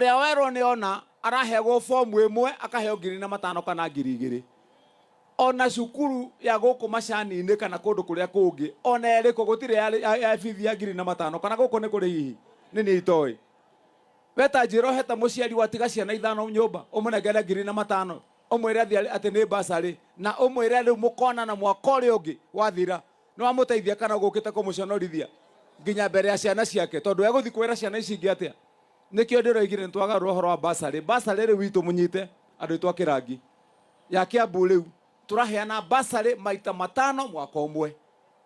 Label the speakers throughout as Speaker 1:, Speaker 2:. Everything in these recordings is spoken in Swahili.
Speaker 1: ria wero ni ona arahego form imwe akaheo 5,000 kana 2,000 ona cukuru ya guku macani-ini kana kundu kuria kungi ona eriko gutire ya bithi ya 5,000 kana guku ni kuri hihi ni itoi weta njiro heta muciari watiga ciana 5 nyumba umunengere 5,000 umwire athi ati ni basari na umwire riu mukona na mwaka uri ungi wathira no amuteithia kana gukite kumuconorithia nginya mbere ya ciana ciake tondu eguthi kwira ciana ici ingi atia nikio ndiroigire ntwaga rohoro wa basari ri witu munyite andu twakirangi ya Kiambu riu turaheana basari maita 5 mwaka umwe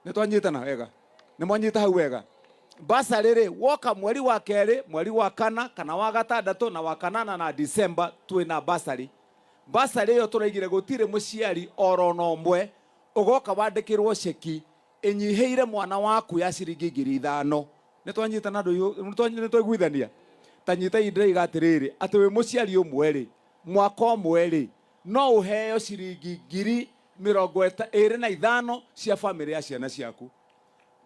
Speaker 1: ni twanyitana wega ni mwanyita hau wega basari ri woka mweri wa keri mweri wa kana kana wa gatandatu na wa kanana na December twina basari yo turaigire gutire muciari orono omwe ugoka wandikirwo ceki inyiheire mwana waku ya ciringi 5,000 ni twanyitana ni twaiguithania tanyita indre igatiriri ati we muciari umwe ri mwaka umwe ri no uheo ciringi 25,000 cia family ya ciana ciaku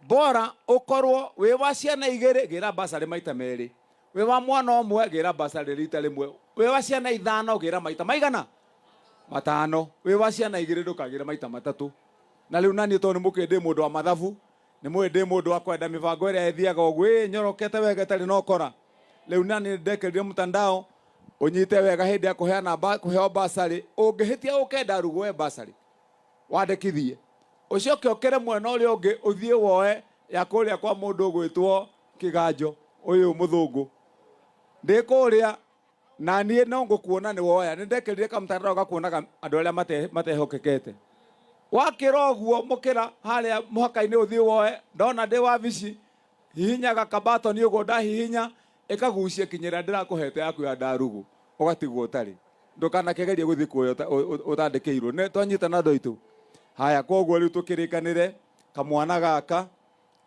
Speaker 1: bora ukorwo we wa ciana 2 gira basari maita 2 we wa mwana umwe gira basari rita rimwe we wa ciana 5 gira maita maigana 5 we wa ciana 2 ndukagira maita 3 na riu nani to ni mukende mundu wa mathabu ni mwende mundu wa kwenda mibango ria ethiaga ogwe nyorokete wega tari no kora riu nani ndekerire mutandao unyite wega hindi ya kuheana kuheo basari ungihitia ukenda rugwe basari wandikithie ucoke okere mwena uri ungi uthie woe ya kuria kwa mundu gwitwo Kiganjo uyu muthungu ndikuria na nie no ngukuona ni woya ni ndekerire kamutandao gakuonaga andu aria matehokekete wakira oguo mukira haria muhaka-ini uthie woe ndona ndi wabici hihinyaga kabato ni ugo ndahihinya ikagucia kinyira ndirakuhete yaku ya ndarugu ugatigwo utari ndukana kegeria guthi kuoyo utandikirwo ne twanyitana ndoitu haya koguo riu tukirikanire kamwana gaka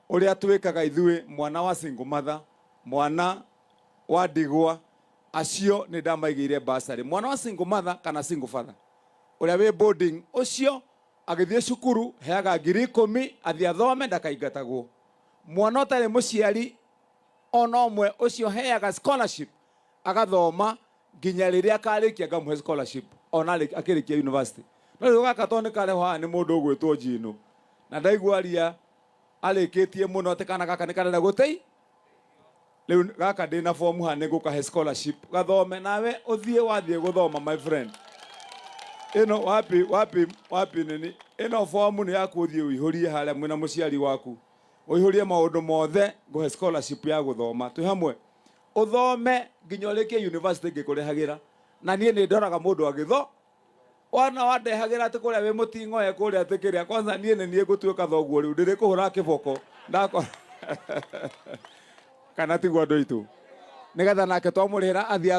Speaker 1: uria twikaga ithui mwana wa single mother mwana wa ndigwa acio ni ndamaigire basari mwana wa single mother kana single father uria we boarding ucio agithie cukuru heaga 10,000 athi athome ndakaingatagwo mwana utari muciari ona omwe ucio heaga scholarship agathoma nginya riria akarikia ngamuhe scholarship ona akirikia university no riu gaka to ni kare ha ni mundu ugwitwo Jino na ndaiguaria arikitie muno tekana gaka ni kare gutei riu gaka ndina form ha ni gukahe scholarship gathome nawe uthie wathie guthoma my friend ino wapi nini ino form ni yaku uthie uihurie haria mwina muciari waku uihurie maundu mothe nguhe scholarship ya guthoma twi hamwe uthome nginya urikie university ngikurihagira na nie ni ndoraga mundu agitho wana wandehagira ati kuria we mutingoe kuria atikiria kwanza nie ni gutuika thoguo riu ndiri kuhura kiboko ndako kana tigwa ndoitu nigetha nake twamurihira athi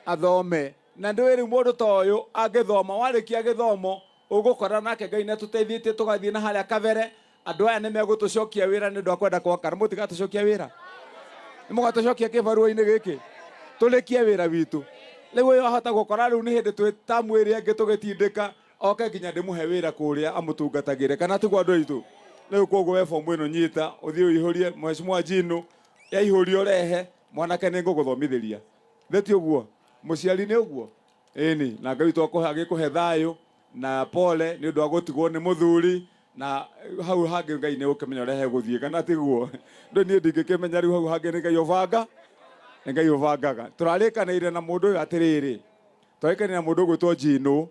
Speaker 1: athome na ndwiri mundu toyo agithoma warikia githomo ugukora nake Ngai natuteithietie tugathie na haria kabere andu aya ni megutucokia wira ni ndu akwenda kwaka mutigatucokia wira ni mugatucokia kibaruo-ini giki tulikie wira witu riu yo ahota gukora riu ni hindi twi tamu iri angi tugitindika oke nginya ndimuhe wira kuria amutungatagire kana tigwa ndoitu riu koguo we form ino nyita uthie uihurie mheshimiwa Jino ya ihurio rehe mwanake ni nguguthomithiria theti uguo muciari ni uguo ini na Ngai agikuhe thayo na pole ni ndu agutigwo ni muthuri na hau hangi Ngai ni ukimenya rehe guthie kana tiguo ndo ni ndingikimenya riu hau hangi ni Ngai uvanga ni Ngai uvangaga turarikanire na mundu uyu atiriri turikanire na mundu gwitwo Jino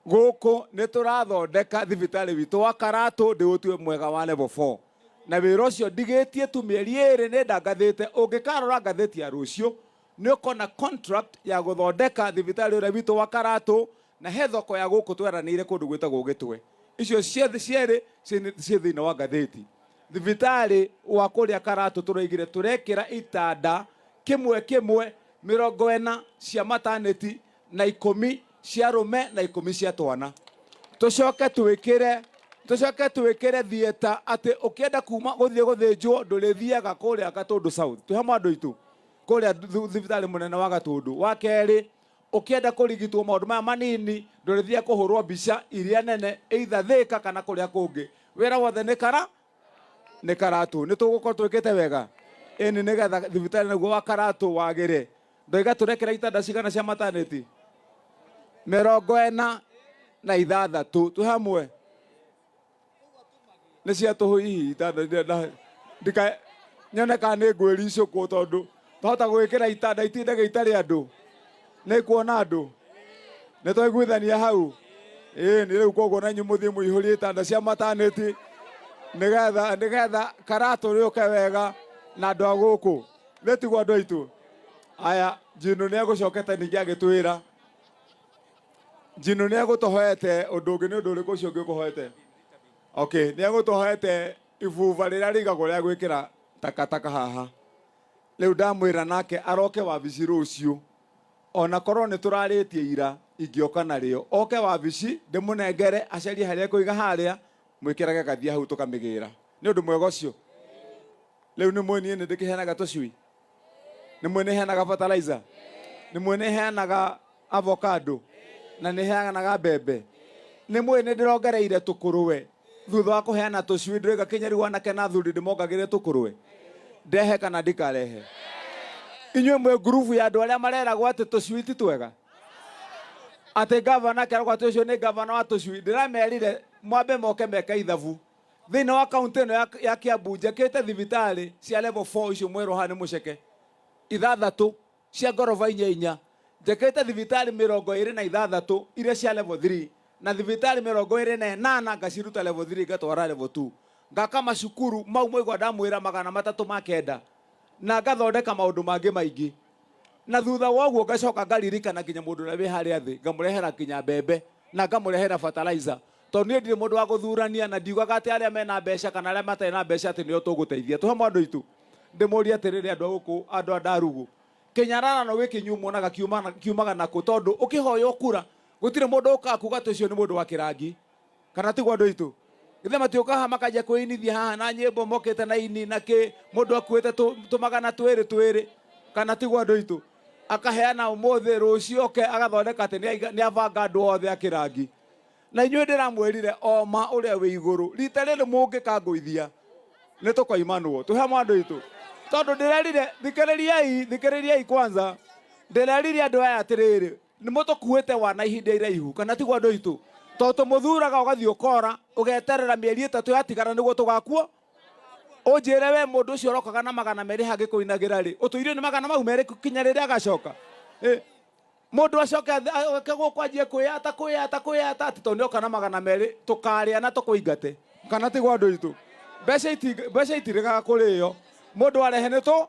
Speaker 1: guku ni turathondeka thibitari witu wa Karatu ndi utue mwega wa level 4 na wira ucio ndigitie tu mieri iri ni ndangathite ungikarora ngatheti ya rucio ni ukona contract ya guthondeka thibitari uria witu wa Karatu na he thoko ya guku tweranire kundu gwitagwo Gitwe icio cieri thiini wa ngatheti thibitari wa kuria Karatu turaigire turekira itanda kimwe 40 cia maternity na 10 cia rume na 10 cia twana tucoke tuwikire thieta ati ukienda kuma guthie guthinjwo ndurithiaga kuria Gatundu South tu hamwe andu itu kuria thibitari munene wa Gatundu wa keri ukienda kurigitwo maundu maya manini ndurithia kuhurwo mbica iria nene either Thika kana kuria kungi wira wothe ni Karatu ni tugukorwo twikite wega ini nigetha thibitari naguo wa Karatu wagire Ndoiga turekera itanda cigana cia maternity 46 tu hamwe nĩ cia tũhũ hihi itanda ndika nyone kana nĩ ngwĩri icũkũ tondũ twahota gwĩkĩra itanda itindage itarĩ andũ nĩ kuona andũ nĩ twaiguithania hau nĩ rĩu koguo na inyuĩ mũthiĩ mũihũrie itanda cia maternity nĩgetha karatũ rĩũke wega na andũ a gũkũ nĩ tiguo andũ aitũ. Aya Njino nĩ egũcokete ningĩ agĩtwĩra Njino nĩ egũtũhoete ũndũ ũngĩ. Nĩ ũndũ ũrĩkũ ũcio ũngĩ ũkũhoete? Okay, nĩ egũtũhoete ibuba rĩrĩa rĩigagwo rĩa gwĩkĩra takataka haha. Rĩu ndamwĩra nake aroke wabici rũciũ, ona korwo nĩ tũrarĩtie ira ingĩoka narĩo, oke wabici ndĩmũnengere acarie harĩa kũiga harĩa mwĩkĩrage gathia hau tũkamĩgĩra. Nĩ ũndũ mwega ũcio. Rĩu nĩ mwĩnie nĩ ndĩkĩheanaga tũcui, nĩ mwĩnie heanaga fertilizer, nĩ mwĩnie heanaga avocado na nĩ heanaga mbembe, nĩ mwĩnie ndĩrongereire tũkũrũwe thutha wa kũheana tũcui. Ndĩrĩga Kĩnyariu wanake na athuri ndĩmongagĩrĩre tũkũrũwe, ndehe kana ndikarehe? Inyuĩ mwĩ ngurubu ya andũ arĩa mareragwo atĩ tũcui ti twega, atĩ gavana keragwo atĩ ũcio nĩ gavana wa tũcui. Ndĩramerire mwambe moke meke ithabu thĩinĩ wa kaunti ĩno ya Kiambu. Njakĩte thibitarĩ cia level 4 icio mwerwo haha nĩ mũceke 6 cia ngoroba 4. Njakĩte thibitarĩ 26 iria cia level 3 na thibitarĩ 28 ngaciruta level 3 ngatwara level 2. Ngaka macukuru mau moigwa ndamwĩra 309 na ngathondeka maũndũ mangĩ maingĩ. Na thutha wa ũguo ngacoka ngaririkana nginya mũndũ ũrĩa wĩ harĩa thĩ, ngamũrehera nginya mbembe na ngamũrehera fertilizer. Tondũ niĩ ndirĩ mũndũ wa gũthurania na ndiugaga atĩ arĩa mena mbeca kana arĩa matarĩ na mbeca atĩ nĩo tũgũteithia. Tũhamwe andũ aitũ ndĩmũrie atĩrĩrĩ andũ a gũkũ, andũ a Ndarugu, kĩnyararano gĩkĩ inyuĩ muonaga kiumaga nakũ? Tondũ ũkĩhoya kura gũtirĩ mũndũ ũkaga kuga atĩ ũcio nĩ mũndũ wa kĩrangi, kana tiguo andũ aitũ? Githĩ matiũka haha makanjia kwĩinithia haha na nyĩmbo mokĩte na ini na kĩ, mũndũ akuĩte tũmagana twĩrĩ kana tiguo andũ aitũ? Akaheana ũmũthĩ rũciũ oke agathondeka atĩ nĩ abanga andũ othe a kĩrangi. Na inyuĩ ndĩramwĩrire oma ũrĩa wĩ igũrũ, rita rĩrĩ mũngĩkangũithia nĩ tũkoimanwo. Tũhamwe andũ aitũ, tondũ ndĩrerire, thikĩrĩriai kwanza, ndĩrerire andũ aya atĩrĩrĩ, nĩ mũtũkuĩte wana ihinda iraihu, kana tiguo andũ aitũ? Tondũ tũmũthuraga ũgathiĩ ũkora ũgeterera mĩeri 3 yatigara nĩguo tũgakuo. Ũnjĩre we mũndũ ũcio ũrokaga na 200 hangĩkũinagĩra rĩ, ũtũirio nĩ 200 kinya rĩrĩa agacoka? Mũndũ acoke gũkũ anjie kwĩyata atĩ tondũ nĩoka na 200 tũkarĩa na tũkũingate, kana tiguo andũ aitũ? Mbeca itirĩgaga kũrĩo, mũndũ arehe nĩ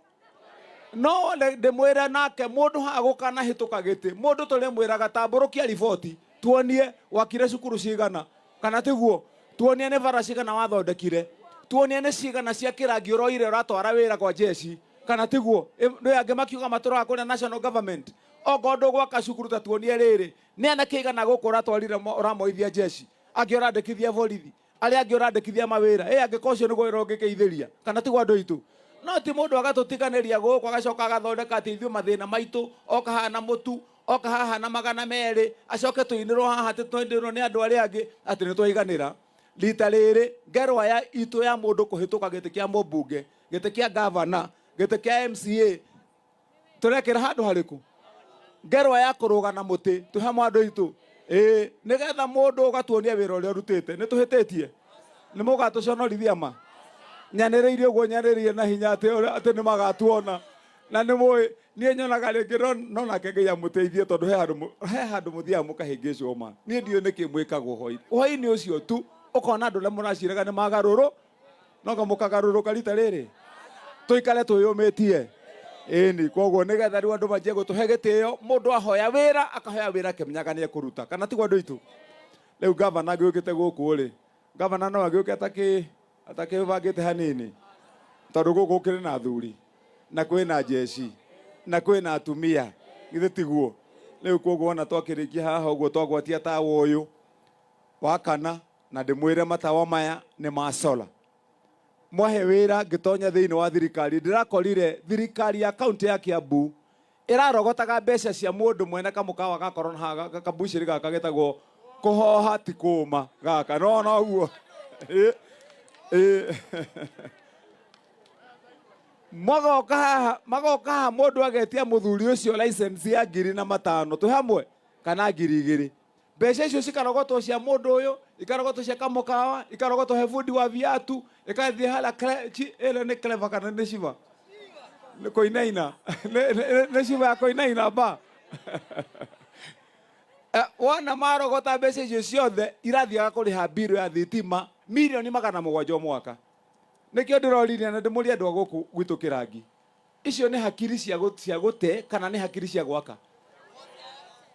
Speaker 1: no ndĩmwĩre nake mũndũ haha gũkanahĩtũka gĩtĩ, mũndũ tũrĩmwĩraga tambũrũkia riboti tuonie wakire cukuru cigana, kana tiguo? Tuonie nĩ bara cigana wathondekire, tuonie nĩ cigana cia kĩrangi ũroire ũratwara wĩra kwa jeshi, kana tiguo? Nĩ angĩ makiuga matũraga kũrĩa national government ogondo gwaka cukuru ta tuonie rĩrĩ nĩ anake igana gũkũ ũratwarire ũramoithia jeshi, angĩ ũrandĩkithia borithi, arĩa angĩ ũrandĩkithia mawĩra, angĩkorwo ũcio nĩguo wĩra ũngĩkĩithĩria, kana tiguo andũ aitũ? No ti mũndũ agatũtiganĩria gũkũ agacoka agathondeka atĩ ithuĩ mathĩna maitũ, oka haha na mũtu, oka haha na 200, acoke tũinĩrwo haha atĩ twendirwo nĩ andũ arĩa angĩ atĩ nĩ twaiganĩra. Rita rĩrĩ ngerwa ya itũ ya mũndũ kũhĩtũka gĩtĩ kĩa mũmbunge, gĩtĩ kĩa gavana, gĩtĩ kĩa MCA, tũrekĩra handũ harĩkũ? Ngerwa ya kũrũga na mũtĩ. Tũhamwe andũ aitũ, nĩgetha mũndũ ũgatuonia wĩra ũrĩa ũrutĩte. Nĩ tũhĩtĩtie? Nĩ mũgatũconorithia ma? Nyanĩrĩirie ũguo nyanĩrĩirie na hinya atĩ nĩ magatuona. Na nĩ mũĩ niĩ nyonaga rĩngĩ no nake Ngai amũteithie, tondũ he handũ mũthiaga mũkahĩngĩcwo ma. Niĩ ndiũĩ nĩkĩ mwĩkagwo ũhoi. Ũhoi-inĩ ũcio tu ũkona andũ arĩa mũraciraga nĩ magarũrũ, noga mũkagarũrũka rita rĩrĩ. Tũikare twĩyũmĩtie. Ĩni koguo nĩgetha rĩu andũ manjie gũtũhe gĩtĩo, mũndũ ahoya wĩra akahoya wĩra akĩmenyaga nĩ ekũruta, kana tiguo andũ aitũ? Rĩu gavana agĩũkĩte gũkũ rĩ, gavana no agĩũke atakĩbangĩte hanini, tondũ gũkũ kũrĩ na athuri na kwĩna jeshi na kwĩna atumia, githĩ tiguo? Rĩu koguo ona twakĩrĩkia haha ũguo twagwatia tawa ũyũ wa kana, na ndĩmwĩre matawa maya nĩ ma solar. Mwahe wĩra ngĩtonya thĩinĩ wa thirikari, ndĩrakorire thirikari ya kaunti ya Kiambu ĩrarogotaga mbeca cia mũndũ mwene kamũkawa gakorwo na kabucĩrĩ gaka getagwo kũhoha ti kũũma gaka, no ũguo magoka haha mundu agetia muthuri ucio license ya 2,500 tu hamwe kana 2,000 mbeca icio cikarogotwo cia mundu uyu ikarogotwo cia kamukawa ikarogotwo he fundi wa viatu ikathie hala ile ni clever kana ni shiva ni koinaina ni shiva ya koinaina ba wana marogota mbeca icio ciothe irathiaga kuriha biro ya thitima milioni 700 mwaka nikio ndiroririe na ndimuria andu guku gwitu Kirangi icio ni hakiri cia gute kana ni hakiri cia gwaka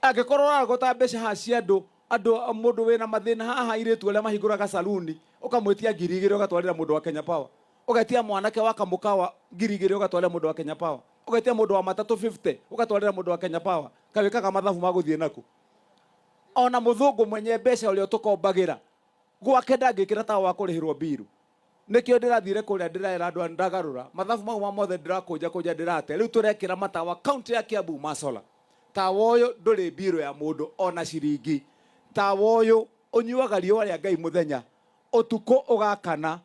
Speaker 1: agikorwo aragota mbeca ha cia andu mundu wina mathina haha iritu aria mahinguraga saluni ukamwitia 2,000 ugatwarira mundu wa Kenya Power ugetia mwanake wa kamukawa 2,000 ugatwarira mundu wa Kenya Power ugetia mundu wa matatu 50 ugatwarira mundu wa Kenya Power kawikaga mathabu maguthie naku ona muthungu mwenye mbeca uria tukombagira gwake ndangikira ta wa kurihirwo biru nikio ndirathire kuria ndirera andu ndagarura mathabu mau mothe ndirakunja ndirate riu turekira matawa county ya Kiambu masola tawa uyu nduri biru ya mundu ona ciringi tawa uyu unyuaga riũa rĩa Ngai muthenya utuko ugakana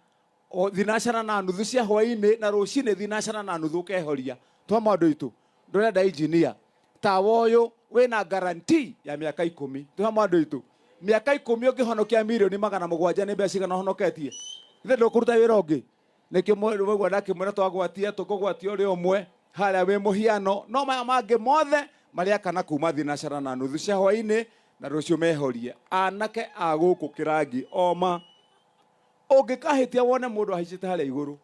Speaker 1: thinashara na nuthu cia hwaini na rucini thinashara na nuthu kehoria twa maundu itu ndurenda engineer tawa uyu wina guarantee ya miaka 10 twa maundu itu miaka 10 ungihonokia milioni 700 ni mbeca cigana honoketie ithe ndukuruta wira ungi nikio mwegwa ndakimwira twagwatia tukugwatia uri umwe haria wi muhiano no maya mangi mothe maria kana kuma thinashara na nuthu cia hwaini na rucio mehorie anake a guku Kirangi oma ungikahitia wone mundu ahicite haria iguru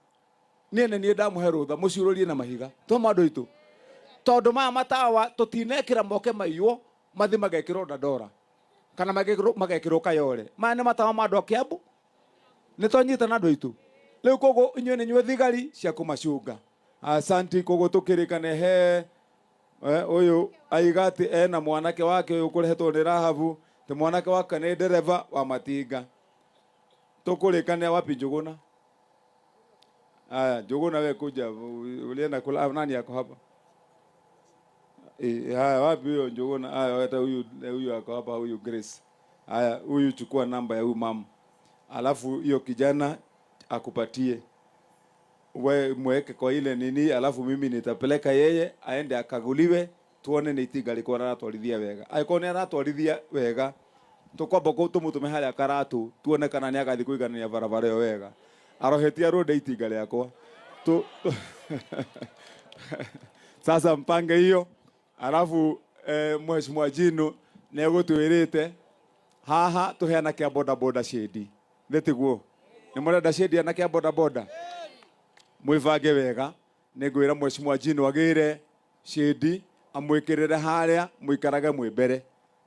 Speaker 1: ni ndamuhe rutha muciururie na mahiga to mandu itu tondu maya matawa tutinekira moke maiyo mathi magekirwo Dandora kana magekirwo Kayole maya ni matawa mandu a Kiambu ni tonyita na andu itu riu kogo inyuĩ nĩ nyuĩ thigari cia kumacunga asanti kogo tukirikane he uyu aigati ena mwanake wake uyu kurehetwo ni Rahabu te mwanake wake ni dereva wa matinga tukurikane wapi Njuguna Njuguna we kuja ulienda kula nani yako hapa haya wapi huyo Njuguna hata huyu yako hapa huyu Grace haya huyu chukua namba ya huyu mama alafu hiyo kijana akupatie we mweke kwa ile nini alafu mimi nitapeleka yeye aende akaguliwe tuone ni itiga liko aratwarithia wega aikone aratwarithia wega tukwamba ko tumutume haria karatu tuone kana ni agathi kuigania barabara yo wega arohetia road itiga yakwa tu sasa mpange hiyo alafu mheshimiwa Jino negutwirite haha tuheana kia boda shedi letiguo ni murenda shedi ana kia boda mwivage wega nigwira mheshimiwa Jino agire shedi amwikirire haria muikarage mwimbere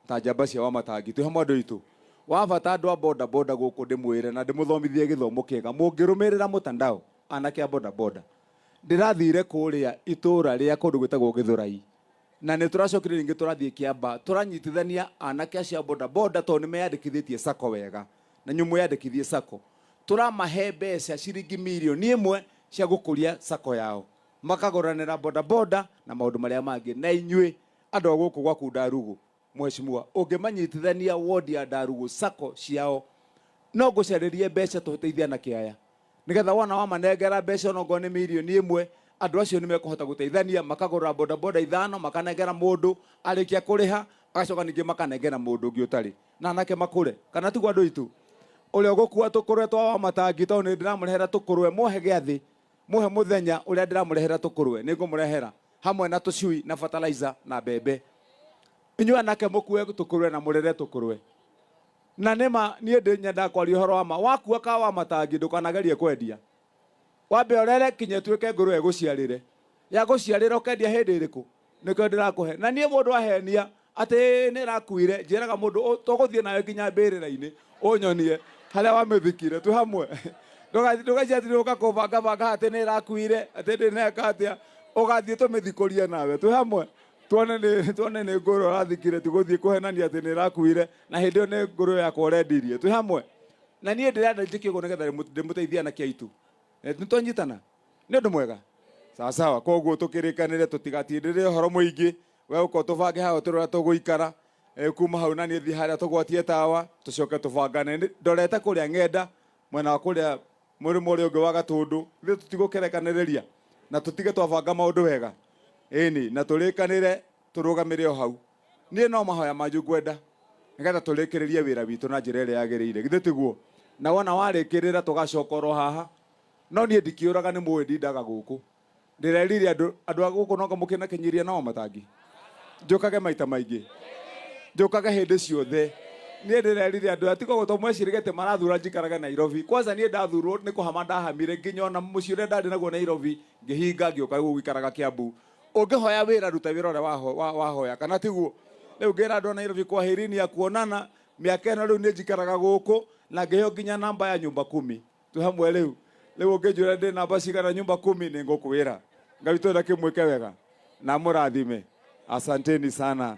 Speaker 1: ta njamba cia Wamatangi tu hamwe andu itu wabata andu a boda guku ndimwire na ndimuthomithie githomo kiega mungirumirira mutandao anake a boda ndirathire kuria itura ria kundu gwitagwo Githurai na ni turacokire ringi turathie Kiamba turanyitithania anake acia boda to ni meyandikithitie sako wega na nyumu yandikithie sako turamahe mbeca ciringi milioni 1 cia gukuria sako yao makagoranira boda na maundu maria mangi na inyui andu guku gwaku Ndarugu mheshimiwa ungimanyitithania ward ya Ndarugu sako ciao no gucaririe mbeca tuteithia na kiaya nigetha wana wa manengera mbeca no ngone milioni 1 andu acio ni mekuhota guteithania makagora boda 5 makanengera mundu arikia kuriha agacoka ningi makanengera mundu ungi utari na nake makure kana tigwa andu itu uria gukua tukurwe twa Wamatangi to ni ndiramurehera tukurwe mohe giathi muhe muthenya uria ndiramurehera tukurwe ningumurehera hamwe na tucui na fertilizer na bebe inyua nake mukue tukurwe na murere tukurwe na nema nie nyenda kwari horo wa ma wakua ka Wamatangi ndukanagerie kwendia wambe orere kinye tuike nguru eguciarire ya guciarira ukendia hindi iriku niko ndirakuhe na nie mundu ahenia ati ni rakuire njiraga mundu tuguthie nayo kinya mbirira-ini unyonie haria wamithikire tu hamwe ndugaci ati ukakubanga ati ni rakuire ati ndineka atia ugathie tumithikurie nawe tu hamwe tuone ni nguru rathikire tuguthie kuhenania ati ni rakuire na hindi yo ni nguru yakwa urendirie tu hamwe na nie ndirenda njikio go nigetha ndimuteithia na kiaitu nitonyitana ni undu mwega sawa koguo tukirikanire tutigatindire horo muingi we uko tubange hawo turora tuguikara kuma hau na ni thi haria tugwatie tawa tucoke tubangane ndorete kuria ngenda mwena wa kuria muri ungi wa Gatundu thi tutigukerekaniria na tutige twabanga maundu wega eni na tulikanire turugamire o hau nie no mahoya manju gwenda nigetha tulikiririe wira witu na njira ĩrĩa yagĩrĩire githĩ tiguo na wona warĩkĩrĩra tugacokoro haha no nie ndikiuraga nĩ mũĩ ndindaga gũkũ ndirerire andũ a gũkũ no ngamũkĩna kinyiria na Wamatangi njũkage maita maingĩ njũkage hĩndĩ ciothe nie ndirerire andũ atiko gũtwo mwecirigete marathura njikaraga Nairobi kwanza nie ndathurwo nĩ kũhama ndahamire nginya ona mũciĩ ũrĩa ndarĩ naguo Nairobi ngĩhinga ngĩũka gũgĩikaraga Kiambu ũngĩhoya wĩra ruta wĩra ũrĩa wahoya kana tiguo rĩu ngĩra andũ a Nairobi kwa herini ya kuonana mĩaka ĩno rĩu nĩ njikaraga gũkũ na ngĩheo nginya namba ya nyumba 10 tu hamwe rĩu ũngĩnjũra ndĩ namba cigana nyumba 10 nĩ ngũkwĩra Ngai twenda kĩmwĩke wega na mũrathime asanteni sana.